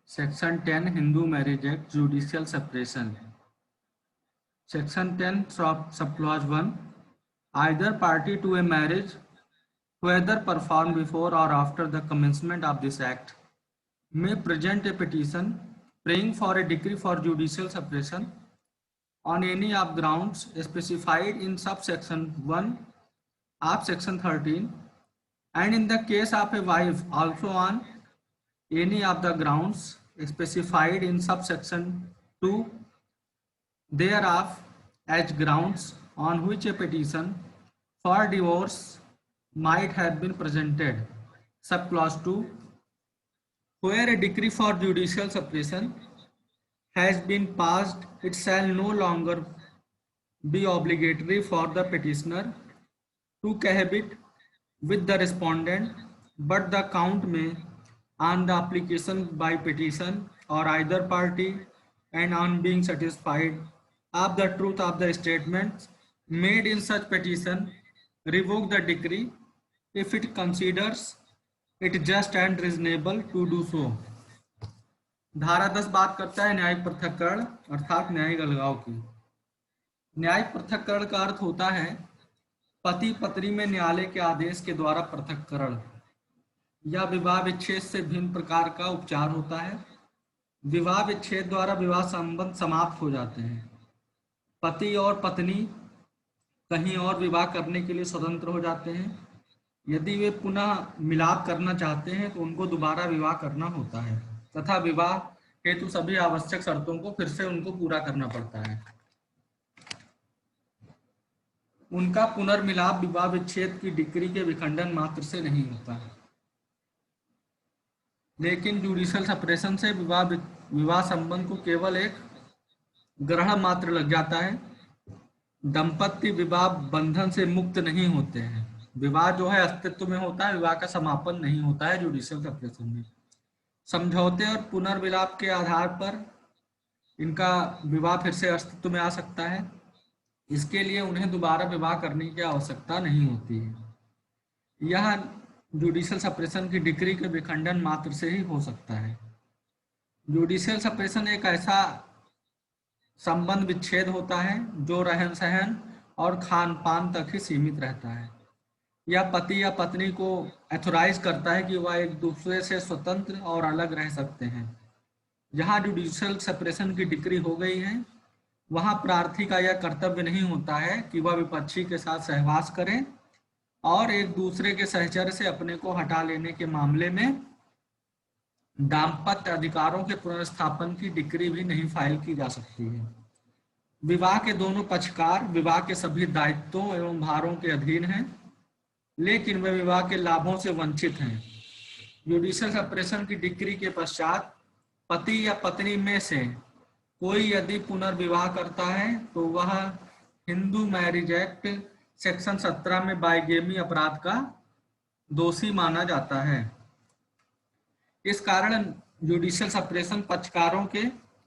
Section 10 Hindu marriage act judicial separation. Section 10 sub clause 1 either party to a marriage whether performed before or after the commencement of this act may present a petition praying for a decree for judicial separation on any of grounds specified in subsection 1 of section 13, and in the case of a wife also on any of the grounds specified in subsection 2 thereof as grounds on which a petition for divorce might have been presented. Subclause 2, where a decree for judicial separation has been passed, it shall no longer be obligatory for the petitioner to cohabit with the respondent, but the count may, on the application by petition or either party, and on being satisfied of the truth of the statements made in such petition, revoke the decree if it considers it just and reasonable to do so. धारा 10 बात करता है न्यायिक पृथक्करण अर्थात न्यायिक अलगाव की। न्यायिक पृथक्करण का अर्थ होता है पति पत्नी में न्यायालय के आदेश के द्वारा पृथक्करण या विवाह विच्छेद से भिन्न प्रकार का उपचार होता है। विवाह विच्छेद द्वारा विवाह संबंध समाप्त हो जाते हैं। पति और पत्नी कहीं और विवाह करने के लिए स्वतंत्र हो जाते हैं। यदि वे पुनः मिलाप करना चाहते हैं तो उनको दोबारा विवाह करना होता है तथा विवाह हेतु सभी आवश्यक शर्तों को फिर से उनको पूरा करना पड़ता है। उनका पुनर्मिलाप विवाह विच्छेद की डिक्री के विखंडन मात्र से नहीं होता है, लेकिन जुडिशियल सेपरेशन से विवाह संबंध को केवल एक ग्रहण मात्र लग जाता है। दंपति विवाह बंधन से मुक्त नहीं होते हैं। विवाह जो है अस्तित्व में होता है, विवाह का समापन नहीं होता है जुडिशियल सेपरेशन में। समझौते और पुनर्मिलाप के आधार पर इनका विवाह फिर से अस्तित्व में आ सकता है। इसके लिए उन्हें दोबारा विवाह करने की आवश्यकता नहीं होती है। यह जुडिशियल सेपरेशन की डिक्री के विखंडन मात्र से ही हो सकता है। जुडिशियल सेपरेशन एक ऐसा संबंध विच्छेद होता है जो रहन सहन और खान पान तक ही सीमित रहता है। यह पति या पत्नी को एथोराइज करता है कि वह एक दूसरे से स्वतंत्र और अलग रह सकते हैं। जहां जुडिशियल सेपरेशन की डिक्री हो गई है वहां प्रार्थी का यह कर्तव्य नहीं होता है कि वह विपक्षी के साथ सहवास करे और एक दूसरे के सहचर्य से अपने को हटा लेने के मामले में दाम्पत्य अधिकारों के पुनर्स्थापन की डिक्री भी नहीं फाइल की जा सकती है। विवाह के दोनों पक्षकार विवाह के सभी दायित्वों एवं भारों के अधीन हैं, लेकिन वे विवाह के लाभों से वंचित हैं। जुडिशियल सेपरेशन की डिक्री के पश्चात पति या पत्नी में से कोई यदि पुनर्विवाह करता है तो वह हिंदू मैरिज एक्ट सेक्शन 17 में बाइगेमी अपराध का दोषी माना जाता है। इस कारण जुडिशियल सेपरेशन पक्षकारों के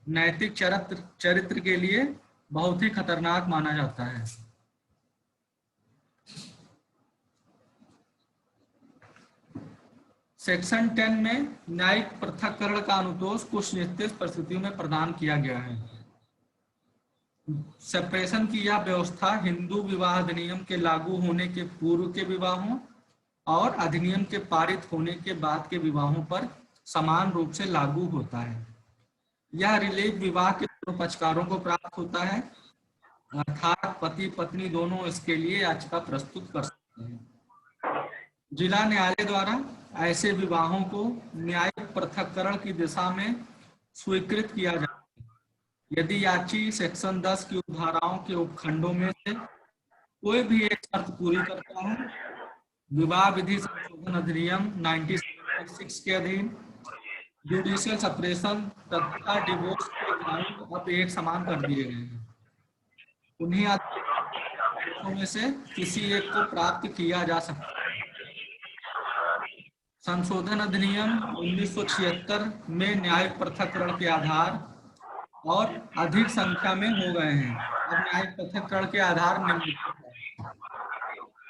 नैतिक चरित्र के लिए बहुत ही खतरनाक माना जाता है। सेक्शन 10 में न्यायिक पृथक्करण का अनुतोष कुछ निश्चित परिस्थितियों में प्रदान किया गया है। सेपरेशन की यह व्यवस्था हिंदू विवाह अधिनियम के लागू होने के पूर्व के विवाहों और अधिनियम के पारित होने के बाद के विवाहों पर समान रूप से लागू होता है। यह रिलीफ विवाह के दोनों पक्षकारों को प्राप्त होता है, अर्थात पति पत्नी दोनों इसके लिए याचिका प्रस्तुत कर सकते हैं। जिला न्यायालय द्वारा ऐसे विवाहों को न्यायिक पृथक्करण की दिशा में स्वीकृत किया जाता है यदि याची सेक्शन 10 की धाराओं के उपखंडों में से कोई भी एक शर्त पूरी करता है। विवाह विधि संशोधन अधिनियम 1976 के अधीन जुडिशियल सेपरेशन तथा डिवोर्स के ग्राउंड अब एक समान कर दिए गए हैं। उन्हीं आदेशों में से किसी एक को प्राप्त किया जा सकता है। संशोधन अधिनियम 1976 में न्यायिक पृथक्करण के आधार और अधिक संख्या में हो गए हैं। अब न्यायिक पृथक्करण के आधार निम्नलिखित हैं।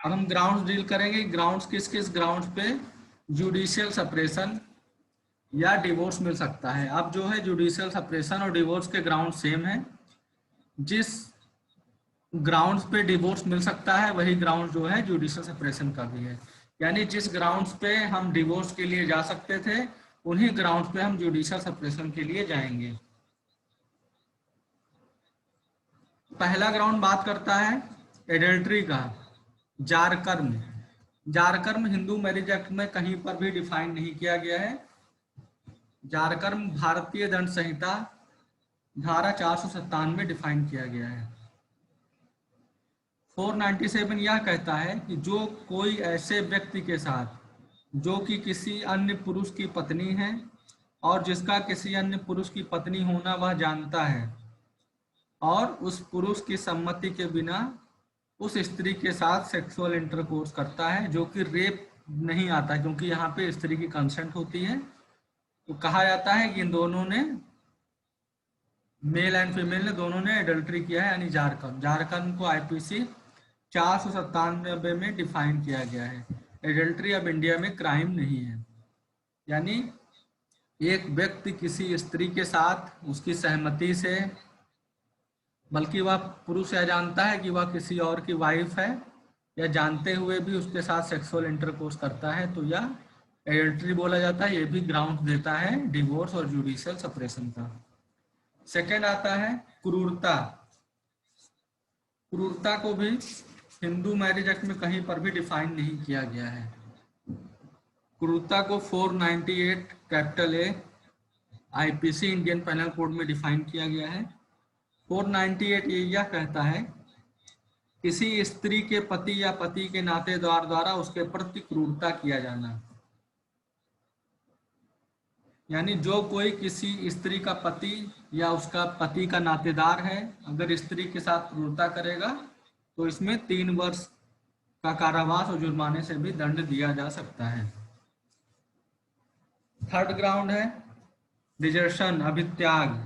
अब हम ग्राउंड्स डील करेंगे। ग्राउंड्स किस किस ग्राउंड्स पे जुडिशियल सेपरेशन या डिवोर्स मिल सकता है। अब जो है जुडिशियल सेपरेशन और डिवोर्स के ग्राउंड सेम है। जिस ग्राउंड्स पे डिवोर्स मिल सकता है वही ग्राउंड जो है जुडिशियल सेपरेशन का भी है। यानी जिस ग्राउंड्स पे हम डिवोर्स के लिए जा सकते थे उन्हीं ग्राउंड्स पे हम जुडिशियल सेपरेशन के लिए जाएंगे। पहला ग्राउंड बात करता है एडल्ट्री का, जारकर्म। जारकर्म हिंदू मैरिज एक्ट में कहीं पर भी डिफाइन नहीं किया गया है। जारकर्म भारतीय दंड संहिता धारा 497 में डिफाइन किया गया है। 497 यह कहता है कि जो कोई ऐसे व्यक्ति के साथ जो कि किसी अन्य पुरुष की पत्नी है और जिसका किसी अन्य पुरुष की पत्नी होना वह जानता है और उस पुरुष की सम्मति के बिना उस स्त्री के साथ सेक्सुअल इंटरकोर्स करता है, जो कि रेप नहीं आता क्योंकि यहाँ पे स्त्री की कंसेंट होती है, तो कहा जाता है कि इन दोनों ने, मेल एंड फीमेल ने, दोनों ने एडल्ट्री किया है, यानी जारकर्म। जारकर्म को आईपीसी 497 में डिफाइन किया गया है। एडल्ट्री अब इंडिया में क्राइम नहीं है। यानी एक व्यक्ति किसी स्त्री के साथ उसकी सहमति से, बल्कि वह पुरुष यह जानता है कि वह किसी और की वाइफ है या जानते हुए भी उसके साथ सेक्सुअल इंटरकोर्स करता है, तो यह एडल्ट्री बोला जाता है। ये भी ग्राउंड देता है डिवोर्स और जुडिशियल सेपरेशन का। सेकेंड आता है क्रूरता। क्रूरता को भी हिंदू मैरिज एक्ट में कहीं पर भी डिफाइन नहीं किया गया है। क्रूरता को 498 capital A IPC Indian penal code में डिफाइन किया गया है। 498 यह कहता है किसी स्त्री के पति या पति के नातेदार द्वारा उसके प्रति क्रूरता किया जाना। यानी जो कोई किसी स्त्री का पति या उसका पति का नातेदार है, अगर स्त्री के साथ क्रूरता करेगा तो इसमें 3 वर्ष का कारावास और जुर्माने से भी दंड दिया जा सकता है। थर्ड ग्राउंड है डिजर्शन, अभित्याग।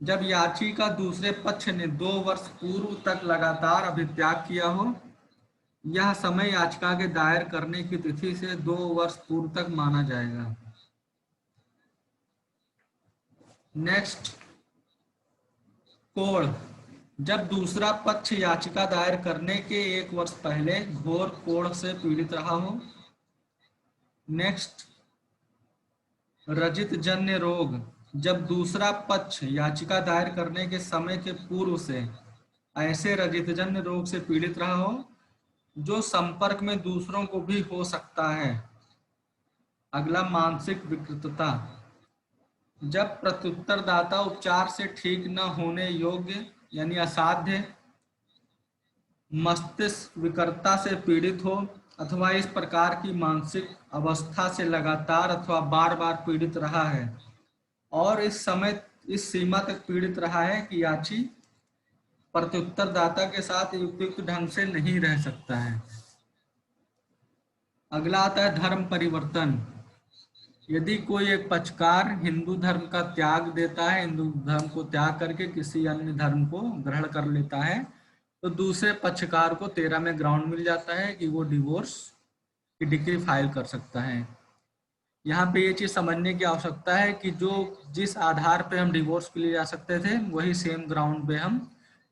जब याची का दूसरे पक्ष ने 2 वर्ष पूर्व तक लगातार अभित्याग किया हो, यह समय याचिका के दायर करने की तिथि से 2 वर्ष पूर्व तक माना जाएगा। नेक्स्ट, कोढ़। जब दूसरा पक्ष याचिका दायर करने के 1 वर्ष पहले घोर कोढ़ से पीड़ित रहा हो। नेक्स्ट, रजित जन्य रोग। जब दूसरा पक्ष याचिका दायर करने के समय के पूर्व से ऐसे रजितजन्य रोग से पीड़ित रहा हो जो संपर्क में दूसरों को भी हो सकता है। अगला, मानसिक विकृतता। जब प्रत्युत्तरदाता उपचार से ठीक न होने योग्य यानी असाध्य मस्तिष्क विकृतता से पीड़ित हो अथवा इस प्रकार की मानसिक अवस्था से लगातार अथवा बार बार पीड़ित रहा है और इस सीमा तक पीड़ित रहा है कि याची प्रत्युत्तरदाता के साथ उपयुक्त ढंग से नहीं रह सकता है। अगला आता है धर्म परिवर्तन। यदि कोई एक पक्षकार हिंदू धर्म का त्याग देता है, हिंदू धर्म को त्याग करके किसी अन्य धर्म को ग्रहण कर लेता है, तो दूसरे पक्षकार को 13 में ग्राउंड मिल जाता है कि वो डिवोर्स की डिक्री फाइल कर सकता है। यहाँ पे ये चीज समझने की आवश्यकता है कि जिस आधार पे हम डिवोर्स के लिए जा सकते थे वही सेम ग्राउंड पे हम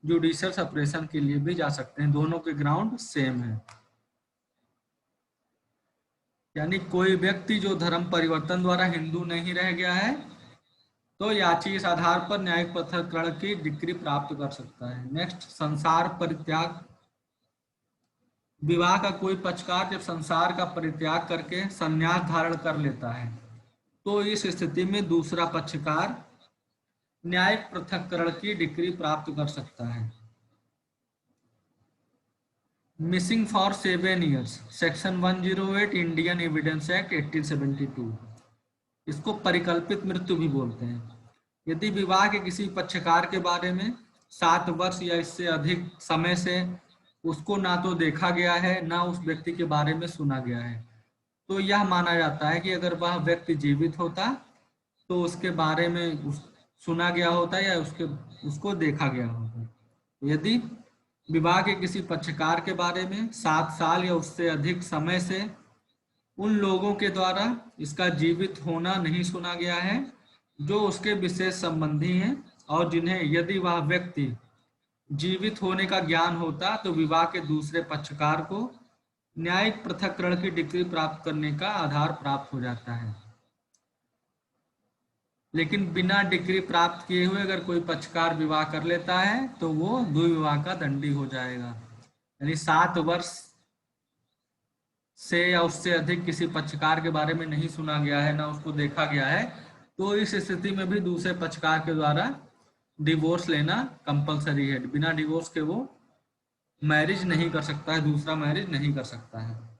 जुडिशियल सेपरेशन के लिए भी जा सकते हैं। दोनों के ग्राउंड सेम है। यानी कोई व्यक्ति जो धर्म परिवर्तन द्वारा हिंदू नहीं रह गया है तो याची इस आधार पर न्यायिक पृथक्करण की डिग्री प्राप्त कर सकता है। नेक्स्ट, संसार परित्याग। विवाह का कोई पक्षकार जब संसार का परित्याग करके संन्यास धारण कर लेता है तो इस स्थिति में दूसरा पक्षकार न्यायिक पृथक्करण की डिग्री प्राप्त कर सकता है। Missing for 7 years, section 108 Indian evidence act 1872। इसको परिकल्पित मृत्यु भी बोलते हैं। यदि विवाह के किसी पक्षकार के बारे में 7 वर्ष या इससे अधिक समय से उसको ना तो देखा गया है ना उस व्यक्ति के बारे में सुना गया है, तो यह माना जाता है कि अगर वह व्यक्ति जीवित होता तो उसके बारे में सुना गया होता या उसको देखा गया होता। यदि विवाह के किसी पक्षकार के बारे में 7 साल या उससे अधिक समय से उन लोगों के द्वारा इसका जीवित होना नहीं सुना गया है जो उसके विशेष संबंधी हैं और जिन्हें यदि वह व्यक्ति जीवित होने का ज्ञान होता तो विवाह के दूसरे पक्षकार को न्यायिक पृथक्करण की डिग्री प्राप्त करने का आधार प्राप्त हो जाता है। लेकिन बिना डिग्री प्राप्त किए हुए अगर कोई पक्षकार विवाह कर लेता है तो वो द्विविवाह का दंडी हो जाएगा। यानी 7 वर्ष से या उससे अधिक किसी पक्षकार के बारे में नहीं सुना गया है, ना उसको देखा गया है, तो इस स्थिति में भी दूसरे पक्षकार के द्वारा डिवोर्स लेना कंपलसरी है। बिना डिवोर्स के वो मैरिज नहीं कर सकता है, दूसरा मैरिज नहीं कर सकता है।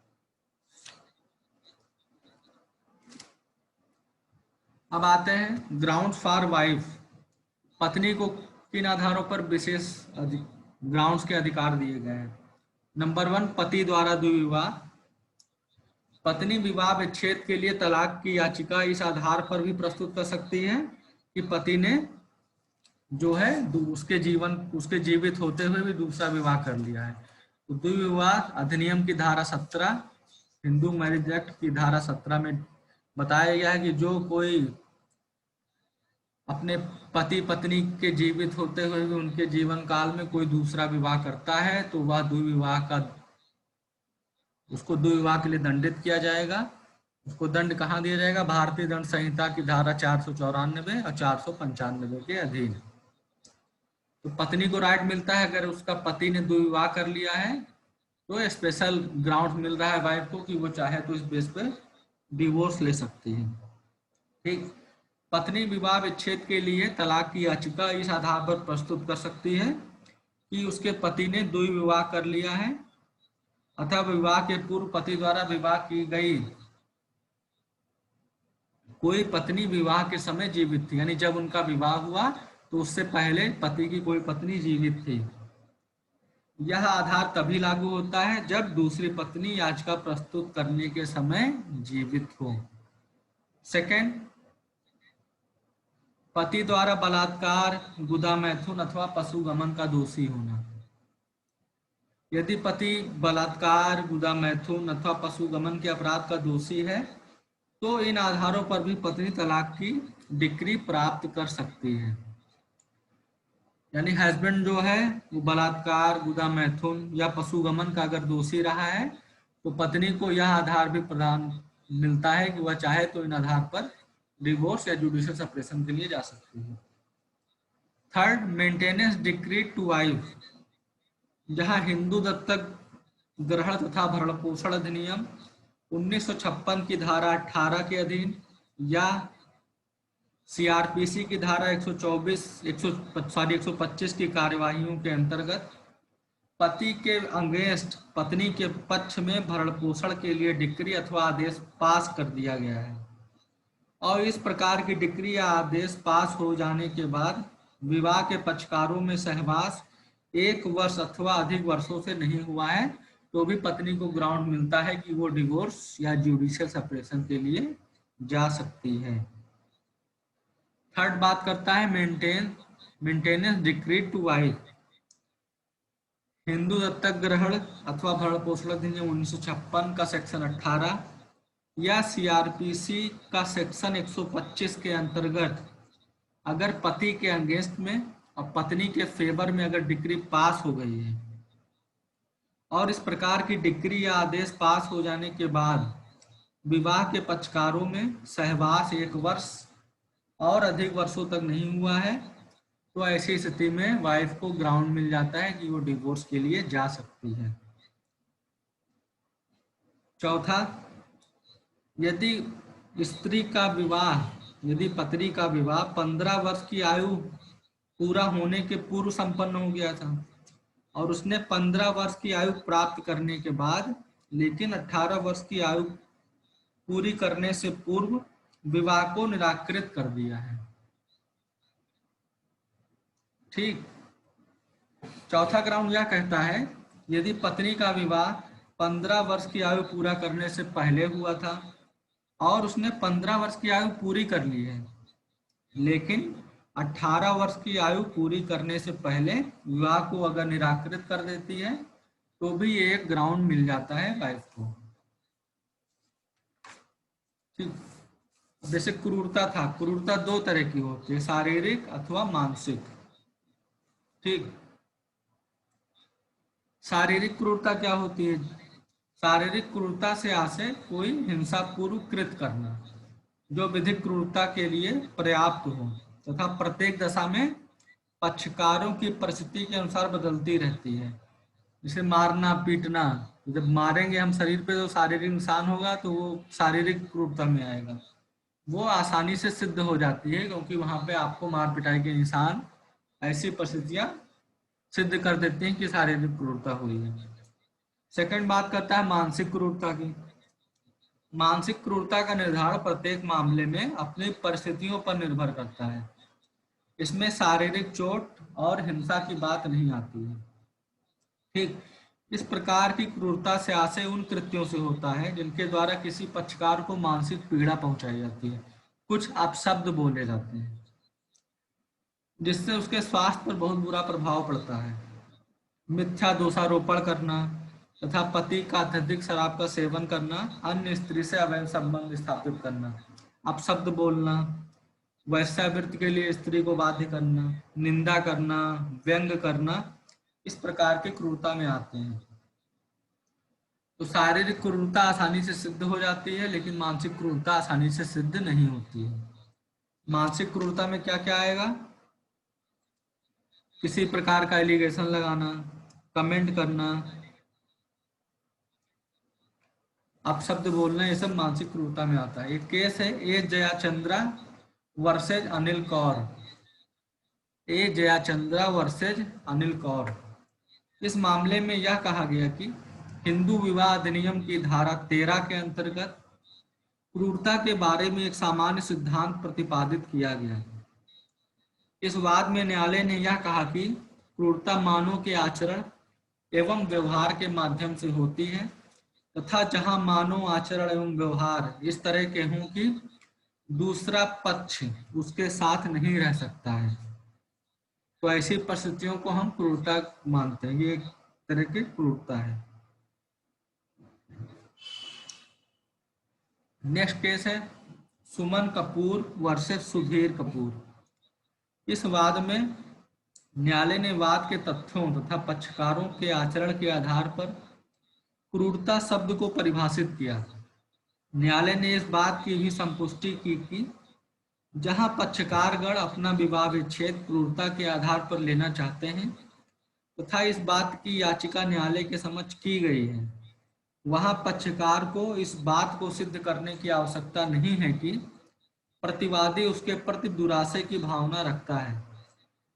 अब आते हैं ग्राउंड्स फॉर वाइफ। पत्नी को किन आधारों पर विशेष ग्राउंड्स के अधिकार दिए गए हैं? नंबर 1, पति द्वारा द्विविवाह। पत्नी विवाह विच्छेद के लिए तलाक की याचिका इस आधार पर भी प्रस्तुत कर सकती है कि पति ने जो है उसके जीवित होते हुए भी दूसरा विवाह कर लिया है। तो द्विविवाह अधिनियम की धारा 17, हिंदू मैरिज एक्ट की धारा 17 में बताया गया है कि जो कोई अपने पति पत्नी के जीवित होते हुए भी उनके जीवन काल में कोई दूसरा विवाह करता है तो वह उसको द्विविवाह के लिए दंडित किया जाएगा। उसको दंड कहाँ दिया जाएगा? भारतीय दंड संहिता की धारा 494 और 495 के अधीन। तो पत्नी को राइट मिलता है, अगर उसका पति ने द्विविवाह कर लिया है तो स्पेशल ग्राउंड मिल रहा है वाइफ को कि वो चाहे तो इस बेस पे डिवोर्स ले सकती है। ठीक, पत्नी विवाह विच्छेद के लिए तलाक की याचिका इस आधार पर प्रस्तुत कर सकती है कि उसके पति ने द्विविवाह कर लिया है अथवा विवाह के पूर्व पति द्वारा विवाह की गई कोई पत्नी विवाह के समय जीवित थी। यानी जब उनका विवाह हुआ तो उससे पहले पति की कोई पत्नी जीवित थी। यह आधार तभी लागू होता है जब दूसरी पत्नी याचिका प्रस्तुत करने के समय जीवित हो। सेकंड, पति द्वारा बलात्कार, गुदा मैथुन अथवा पशुगमन का दोषी होना। यदि पति बलात्कार, गुदा मैथुन अथवा पशुगमन के अपराध का दोषी है तो इन आधारों पर भी पत्नी तलाक की डिक्री प्राप्त कर सकती है। यानी हस्बैंड जो है वो बलात्कार, गुदा मैथुन या पशुगमन का अगर दोषी रहा है तो पत्नी को यह आधार भी प्रदान मिलता है कि वह चाहे तो इन आधार पर डिवोर्स या जुडिशियल सेपरेशन के लिए जा सकती है। Third, maintenance decree to wife. जहां हिंदू दत्तक ग्रहण तथा भरण पोषण अधिनियम 1956 की धारा 18 के अधीन या सीआरपीसी की धारा 125 की कार्यवाहियों के अंतर्गत पति के अगेंस्ट पत्नी के पक्ष में भरण पोषण के लिए डिक्री अथवा आदेश पास कर दिया गया है और इस प्रकार की डिक्री या आदेश पास हो जाने के बाद विवाह के पक्षकारों में सहवास 1 वर्ष अथवा अधिक वर्षों से नहीं हुआ है तो भी पत्नी को ग्राउंड मिलता है कि वो डिवोर्स या जुडिशियल सेपरेशन के लिए जा सकती है। थर्ड बात करता है maintenance decree to wife. Hindu दत्तक ग्रहण अथवा भरण पोषण अधिनियम 1956 का सेक्शन 18 या सीआरपीसी का सेक्शन 125 के अंतर्गत अगर पति के अगेंस्ट में और पत्नी के फेवर में अगर डिक्री पास हो गई है और इस प्रकार की डिक्री या आदेश पास हो जाने के बाद विवाह के पक्षकारों में सहवास 1 वर्ष और अधिक वर्षों तक नहीं हुआ है तो ऐसी स्थिति में वाइफ को ग्राउंड मिल जाता है कि वो डिवोर्स के लिए जा सकती है। चौथा, यदि पत्नी का विवाह 15 वर्ष की आयु पूरा होने के पूर्व संपन्न हो गया था और उसने 15 वर्ष की आयु प्राप्त करने के बाद लेकिन 18 वर्ष की आयु पूरी करने से पूर्व विवाह को निराकृत कर दिया है। ठीक, चौथा ग्राउंड यह कहता है यदि पत्नी का विवाह 15 वर्ष की आयु पूरा करने से पहले हुआ था और उसने 15 वर्ष की आयु पूरी कर ली है लेकिन 18 वर्ष की आयु पूरी करने से पहले विवाह को अगर निराकृत कर देती है तो भी एक ग्राउंड मिल जाता है वाइफ को। ठीक। जैसे क्रूरता था, क्रूरता दो तरह की होती है, शारीरिक अथवा मानसिक। ठीक। शारीरिक क्रूरता क्या होती है? शारीरिक क्रूरता से आशय कोई हिंसापूर्व कृत करना जो विधिक क्रूरता के लिए पर्याप्त हो तथा प्रत्येक दशा में पक्षकारों की परिस्थिति के अनुसार बदलती रहती है। जैसे मारना पीटना, जब मारेंगे हम शरीर पे तो शारीरिक नुकसान होगा, तो वो शारीरिक क्रूरता में आएगा। वो आसानी से सिद्ध हो जाती है क्योंकि वहां पे आपको मार पिटाई के निशान, ऐसी परिस्थितियां सिद्ध कर देती हैं कि शारीरिक क्रूरता हुई है। सेकंड बात करता है मानसिक क्रूरता की। मानसिक क्रूरता का निर्धारण प्रत्येक मामले में अपनी परिस्थितियों पर निर्भर करता है। इसमें शारीरिक चोट और हिंसा की बात नहीं आती है। ठीक। इस प्रकार की क्रूरता से आशय उन कृत्यों से होता है जिनके द्वारा किसी पक्षकार को मानसिक पीड़ा पहुंचाई जाती है, कुछ अपशब्द बोले जाते हैं जिससे उसके स्वास्थ्य पर बहुत बुरा प्रभाव पड़ता है। मिथ्या दोषारोपण करना तथा पति का अत्यधिक शराब का सेवन करना, अन्य स्त्री से अवैध संबंध स्थापित करना, अपशब्द बोलना, वैश्यावृत्ति के लिए स्त्री को बाध्य करना, निंदा करना, व्यंग करना, इस प्रकार की क्रूरता में आते हैं। तो शारीरिक क्रूरता आसानी से सिद्ध हो जाती है लेकिन मानसिक क्रूरता आसानी से सिद्ध नहीं होती है। मानसिक क्रूरता में क्या क्या आएगा? किसी प्रकार का एलिगेशन लगाना, कमेंट करना, अपशब्द बोलना, ये सब मानसिक क्रूरता में आता है। एक केस है ए जयाचंद्रा वर्सेज अनिल कौर। ए जयाचंद्रा वर्सेज अनिल कौर। इस मामले में यह कहा गया कि हिंदू विवाह अधिनियम की धारा 13 के अंतर्गत क्रूरता के बारे में एक सामान्य सिद्धांत प्रतिपादित किया गया। इस वाद में न्यायालय ने यह कहा कि क्रूरता मानव के आचरण एवं व्यवहार के माध्यम से होती है तथा जहां मानव आचरण एवं व्यवहार इस तरह के हों कि दूसरा पक्ष उसके साथ नहीं रह सकता है, तो ऐसी परिस्थितियों को हम क्रूरता मानते हैं। ये एक तरह की क्रूरता है। नेक्स्ट केस है सुमन कपूर वर्सेस सुधीर कपूर। इस वाद में न्यायालय ने वाद के तथ्यों तथा पक्षकारों के आचरण के आधार पर क्रूरता शब्द को परिभाषित किया। न्यायालय ने इस बात की भी संपुष्टि की कि जहां पक्षकारगण अपना विवाह विच्छेद क्रूरता के आधार पर लेना चाहते हैं तथा इस बात की याचिका न्यायालय के समक्ष की गई है, वहां पक्षकार को इस बात को सिद्ध करने की आवश्यकता नहीं है कि प्रतिवादी उसके प्रति दुराशय की भावना रखता है।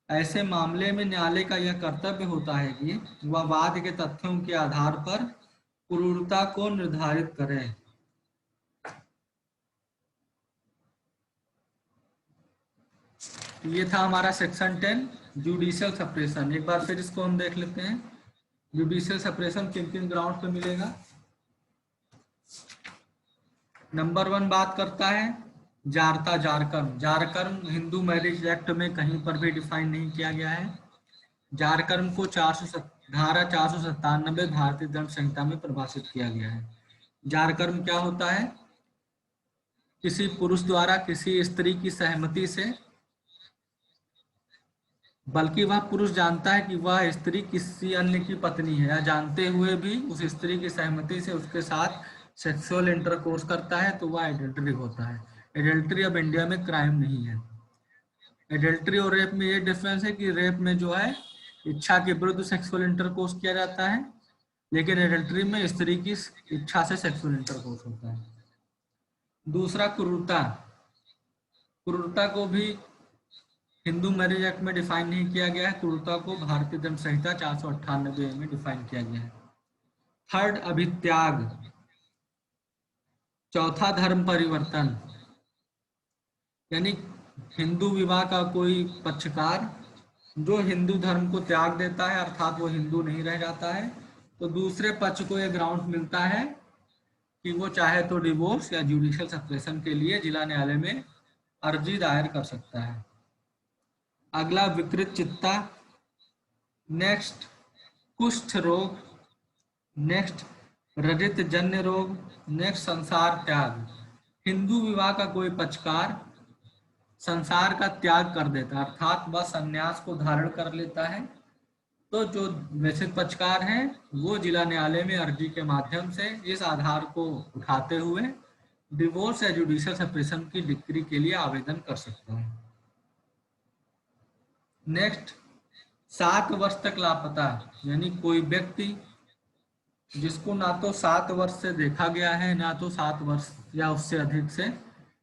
ऐसे मामले में न्यायालय का यह कर्तव्य होता है कि वह वाद के तथ्यों के आधार पर क्रूरता को निर्धारित करे। ये था हमारा सेक्शन 10 जुडिशियल सेपरेशन। एक बार फिर इसको हम देख लेते हैं। जुडिशियल सेपरेशन किन किन ग्राउंड पे मिलेगा? नंबर 1 बात करता है जारता जारकर्म। जारकर्म हिंदू मैरिज एक्ट में कहीं पर भी डिफाइन नहीं किया गया है। जारकर्म को धारा 497 भारतीय दंड संहिता में परिभाषित किया गया है। जारकर्म क्या होता है? किसी पुरुष द्वारा किसी स्त्री की सहमति से, बल्कि वह पुरुष जानता है कि वह स्त्री किसी अन्य की पत्नी है या जानते हुए भी उस स्त्री की सहमति से उसके साथ सेक्सुअल इंटरकोर्स करता है, तो वह एडल्ट्री होता है। एडल्ट्री अब इंडिया में क्राइम नहीं है। एडल्ट्री और रेप में ये डिफरेंस है कि रेप में जो है इच्छा के विरुद्ध सेक्सुअल इंटरकोर्स किया जाता है, लेकिन एडल्ट्री में स्त्री की इच्छा से सेक्सुअल इंटरकोर्स होता है। दूसरा क्रूरता। क्रूरता को भी हिंदू मैरिज एक्ट में डिफाइन नहीं किया गया है। क्रूरता को भारतीय दंड संहिता 498 में डिफाइन किया गया है। थर्ड अभित्याग। चौथा धर्म परिवर्तन, यानी हिंदू विवाह का कोई पक्षकार जो हिंदू धर्म को त्याग देता है, अर्थात वो हिंदू नहीं रह जाता है, तो दूसरे पक्ष को यह ग्राउंड मिलता है कि वो चाहे तो डिवोर्स या जुडिशियल सेपरेशन के लिए जिला न्यायालय में अर्जी दायर कर सकता है। अगला विकृत चित्ता। नेक्स्ट कुष्ठ रोग। नेक्स्ट रजित जन्य रोग। नेक्स्ट संसार त्याग। हिंदू विवाह का कोई पक्षकार संसार का त्याग कर देता है, अर्थात वह संन्यास को धारण कर लेता है, तो जो व्यथित पक्षकार है वो जिला न्यायालय में अर्जी के माध्यम से इस आधार को उठाते हुए डिवोर्स या जुडिशियल सेपरेशन की डिक्री के लिए आवेदन कर सकता है। नेक्स्ट, 7 वर्ष तक लापता, यानी कोई व्यक्ति जिसको ना तो 7 वर्ष से देखा गया है, ना तो 7 वर्ष या उससे अधिक से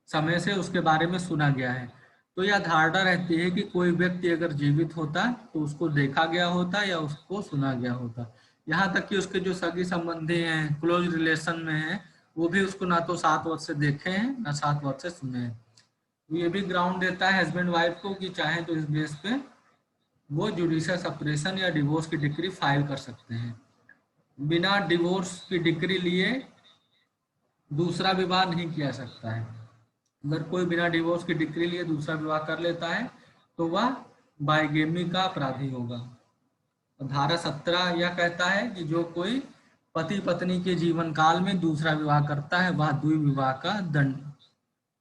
समय से उसके बारे में सुना गया है, तो यह धारणा रहती है कि कोई व्यक्ति अगर जीवित होता तो उसको देखा गया होता या उसको सुना गया होता। यहाँ तक कि उसके जो सगी संबंधी हैं, क्लोज रिलेशन में हैं, वो भी उसको ना तो 7 वर्ष से देखे हैं ना 7 वर्ष से सुने हैं। ये भी ग्राउंड देता है हस्बैंड वाइफ को कि चाहे तो इस बेस पे वो जुडिशियल सेपरेशन या डिवोर्स की डिक्री फाइल कर सकते हैं। बिना डिवोर्स की डिक्री लिए दूसरा विवाह नहीं किया सकता है। अगर कोई बिना डिवोर्स की डिक्री लिए दूसरा विवाह कर लेता है तो वह बाइगेमी का अपराधी होगा। धारा 17 यह कहता है कि जो कोई पति पत्नी के जीवन काल में दूसरा विवाह करता है वह द्विविवाह का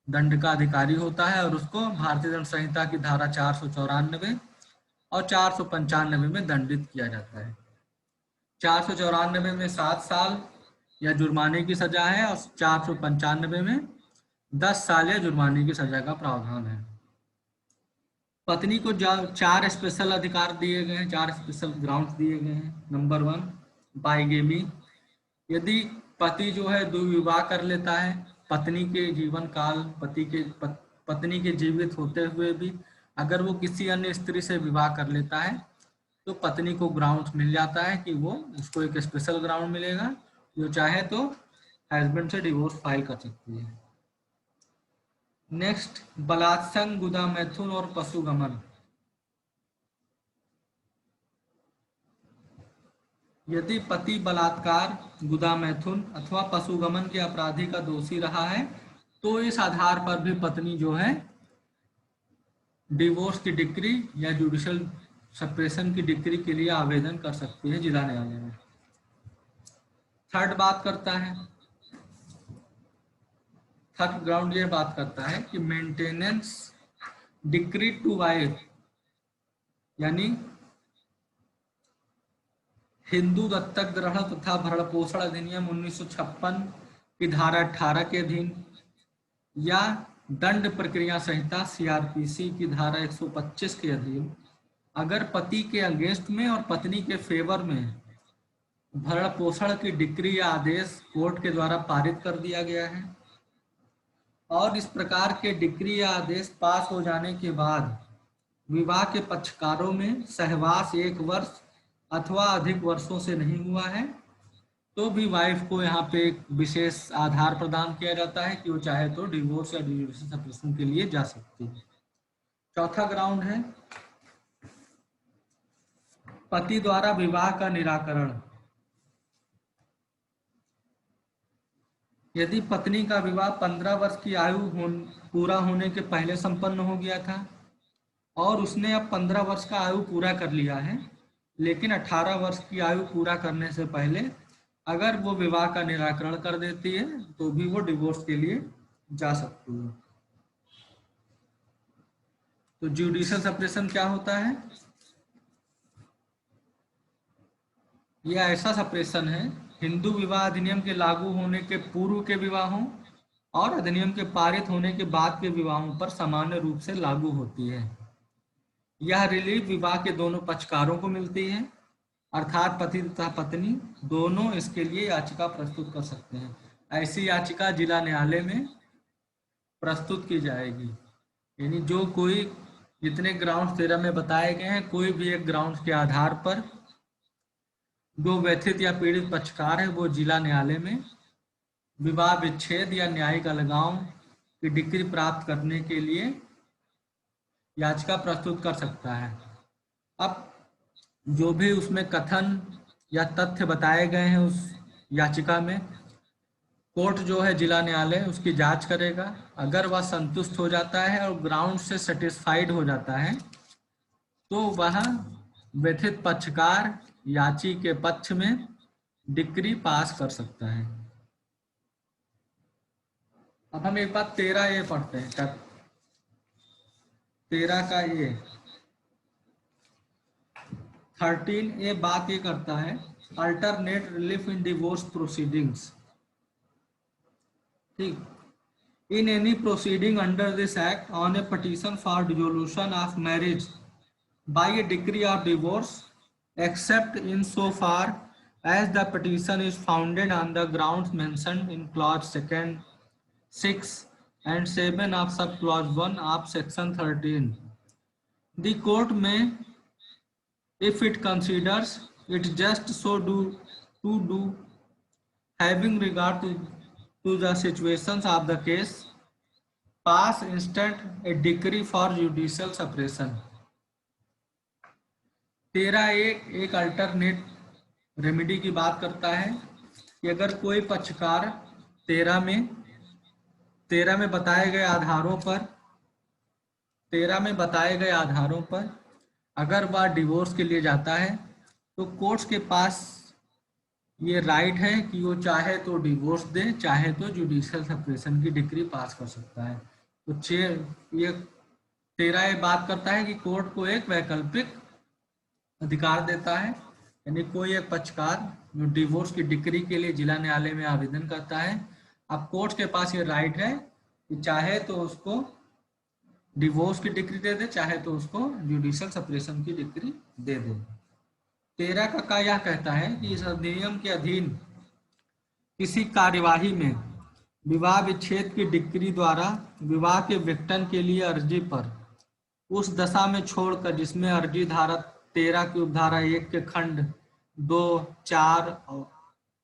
दंड का अधिकारी होता है और उसको भारतीय दंड संहिता की धारा 494 और 495 में दंडित किया जाता है। 494 में 7 साल या जुर्माने की सजा है और 495 में 10 साल या जुर्माने की सजा का प्रावधान है। पत्नी को 4 स्पेशल अधिकार दिए गए हैं, 4 स्पेशल ग्राउंड्स दिए गए हैं। Number 1, bigamy. यदि पति जो है दुर्विवाह कर लेता है, पत्नी के जीवन काल पत्नी के जीवित होते हुए भी अगर वो किसी अन्य स्त्री से विवाह कर लेता है तो पत्नी को ग्राउंड मिल जाता है कि वो उसको एक स्पेशल ग्राउंड मिलेगा, जो चाहे तो हस्बैंड से डिवोर्स फाइल कर सकती है। नेक्स्ट, बलात्संग, गुदा मैथुन और पशुगमन। यदि पति बलात्कार, गुदा मैथुन अथवा पशुगमन के अपराधी का दोषी रहा है तो इस आधार पर भी पत्नी जो है डिवोर्स की डिक्री या जुडिशियल सेपरेशन की डिक्री के लिए आवेदन कर सकती है जिला न्यायालय में। थर्ड ग्राउंड ये बात करता है कि मेंटेनेंस डिक्री टू वाइफ, यानी हिंदू दत्तक ग्रहण तथा भरण पोषण अधिनियम 1956 की धारा 18 के अधीन या दंड प्रक्रिया संहिता सीआरपीसी की धारा 125 के अधीन अगर पति के अगेंस्ट में और पत्नी के फेवर में भरण पोषण की डिक्री या आदेश कोर्ट के द्वारा पारित कर दिया गया है और इस प्रकार के डिक्री या आदेश पास हो जाने के बाद विवाह के पक्षकारों में सहवास 1 वर्ष अथवा अधिक वर्षों से नहीं हुआ है तो भी वाइफ को यहाँ पे एक विशेष आधार प्रदान किया जाता है कि वो चाहे तो डिवोर्स या जुडिशियल सेपरेशन के लिए जा सकती है। चौथा ग्राउंड है पति द्वारा विवाह का निराकरण। यदि पत्नी का विवाह 15 वर्ष की आयु पूरा होने के पहले संपन्न हो गया था और उसने अब 15 वर्ष का आयु पूरा कर लिया है, लेकिन 18 वर्ष की आयु पूरा करने से पहले अगर वो विवाह का निराकरण कर देती है तो भी वो डिवोर्स के लिए जा सकती है। तो जुडिशियल सेपरेशन क्या होता है? यह ऐसा सेपरेशन है हिंदू विवाह अधिनियम के लागू होने के पूर्व के विवाहों और अधिनियम के पारित होने के बाद के विवाहों पर सामान्य रूप से लागू होती है। यह रिलीफ विवाह के दोनों पक्षकारों को मिलती है, अर्थात पति तथा पत्नी दोनों इसके लिए याचिका प्रस्तुत कर सकते हैं। ऐसी याचिका जिला न्यायालय में प्रस्तुत की जाएगी, यानी जो कोई जितने ग्राउंड 13 में बताए गए हैं, कोई भी एक ग्राउंड के आधार पर जो व्यथित या पीड़ित पक्षकार है वो जिला न्यायालय में विवाह विच्छेद या न्यायिक अलगाव की डिक्री प्राप्त करने के लिए याचिका प्रस्तुत कर सकता है। अब जो भी उसमें कथन या तथ्य बताए गए हैं उस याचिका में, कोर्ट जो है जिला न्यायालय उसकी जांच करेगा। अगर वह संतुष्ट हो जाता है और ग्राउंड से सेटिस्फाइड हो जाता है तो वह व्यथित पक्षकार याची के पक्ष में डिक्री पास कर सकता है। अब हम एक बात 13A पढ़ते हैं। 13 का ये 13A बात ये करता है alternate relief in divorce proceedings. ठीक, in any proceeding under this act on a petition for dissolution of marriage by a decree of divorce, except in so far as the petition is founded on the grounds mentioned in clause 2nd, 6 and 7 of subclause 1 of section 13. The court may, if it considers it just so to do, having regard to the situations of the case, pass instant a decree for judicial separation. 13A एक alternate remedy की बात करता है कि अगर कोई पक्षकार 13 में बताए गए आधारों पर अगर वह डिवोर्स के लिए जाता है तो कोर्ट्स के पास ये राइट है कि वो चाहे तो डिवोर्स दे, चाहे तो जुडिशियल सेपरेशन की डिक्री पास कर सकता है। तो ये 13A बात करता है कि कोर्ट को एक वैकल्पिक अधिकार देता है, यानी कोई एक पक्षकार जो डिवोर्स की डिक्री के लिए जिला न्यायालय में आवेदन करता है, अब कोर्ट के पास ये राइट है कि चाहे तो उसको डिवोर्स की डिक्री दे दे, चाहे तो उसको जुडिशियल सेपरेशन की डिक्री दे दे। 13 का यह कहता है कि इस अधिनियम के अधीन किसी कार्यवाही में विवाह विच्छेद की डिक्री द्वारा विवाह के विघटन के लिए अर्जी पर उस दशा में छोड़कर जिसमें अर्जी धारा 13 की उपधारा 1 के खंड 2, 4,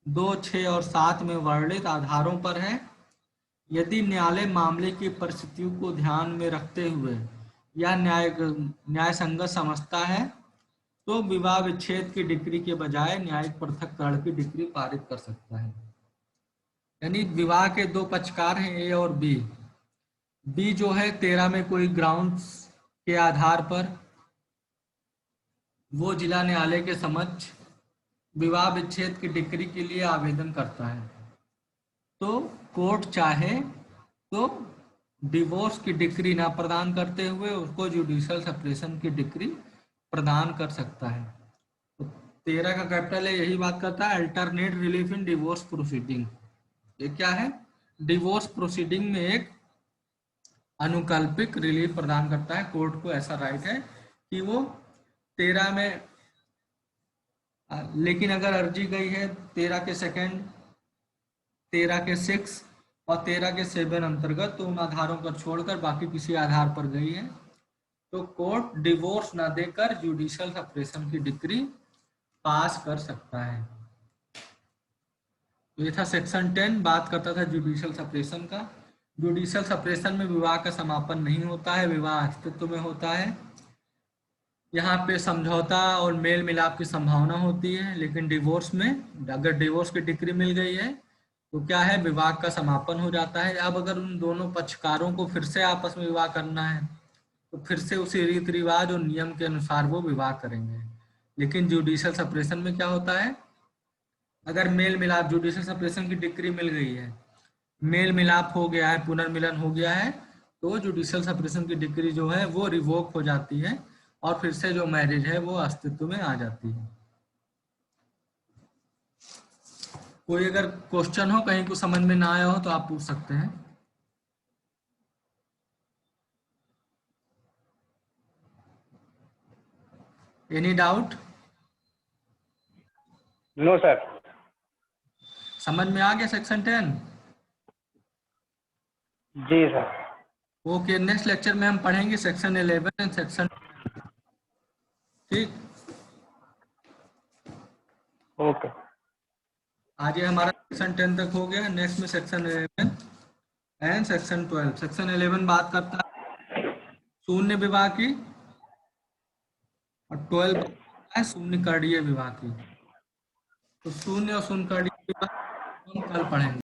2, 6 और 7 में वर्णित आधारों पर है, यदि न्यायालय मामले की परिस्थितियों को ध्यान में रखते हुए या न्याय संगत समझता है तो विवाह विच्छेद की डिक्री के बजाय न्यायिक पृथक्करण की डिक्री पारित कर सकता है। यानी विवाह के दो पक्षकार हैं, ए और बी। बी जो है 13 में कोई ग्राउंड्स के आधार पर वो जिला न्यायालय के समक्ष विवाह विच्छेद की डिक्री के लिए आवेदन करता है, तो कोर्ट चाहे तो डिवोर्स की डिक्री ना प्रदान करते हुए उसको जुडिशियल सेपरेशन की डिक्री प्रदान कर सकता है। तो 13 का कैपिटल है यही बात करता है alternate relief in divorce proceeding. ये क्या है? डिवोर्स प्रोसीडिंग में एक अनुकल्पिक रिलीफ प्रदान करता है। कोर्ट को ऐसा राइट है कि वो 13 में, लेकिन अगर अर्जी गई है 13 के 2, 13 के 6 और 13 के 7 अंतर्गत, तो उन आधारों को छोड़कर बाकी किसी आधार पर गई है तो कोर्ट डिवोर्स ना देकर जुडिशियल सेपरेशन की डिक्री पास कर सकता है। तो ये था सेक्शन 10, बात करता था जुडिशियल सेपरेशन का। जुडिशियल सेपरेशन में विवाह का समापन नहीं होता है, विवाह अस्तित्व में होता है। यहाँ पे समझौता और मेल मिलाप की संभावना होती है, लेकिन डिवोर्स में अगर डिवोर्स की डिक्री मिल गई है तो क्या है, विवाह का समापन हो जाता है। अब अगर उन दोनों पक्षकारों को फिर से आपस में विवाह करना है तो फिर से उसी रीति रिवाज और नियम के अनुसार वो विवाह करेंगे। लेकिन जुडिशियल सेपरेशन में क्या होता है, अगर मेल मिलाप, जुडिशियल सेपरेशन की डिक्री मिल गई है, मेल मिलाप हो गया है, पुनर्मिलन हो गया है, तो जुडिशियल सेपरेशन की डिक्री जो है वो रिवोक हो जाती है और फिर से जो मैरिज है वो अस्तित्व में आ जाती है। कोई अगर क्वेश्चन हो, कहीं कुछ समझ में ना आया हो तो आप पूछ सकते हैं। Any doubt? No sir. समझ में आ गया सेक्शन 10? जी सर। ओके, नेक्स्ट लेक्चर में हम पढ़ेंगे सेक्शन 11 एंड सेक्शन, ठीक। ओके, आज ये हमारा सेक्शन 10 तक हो गया। नेक्स्ट में सेक्शन 11 एंड सेक्शन 12। सेक्शन 11 बात करता है शून्य विवाह की और 12 है शून्य करणीय विवाह की। तो शून्य और शून्य करणीय विवाह हम कल पढ़ेंगे।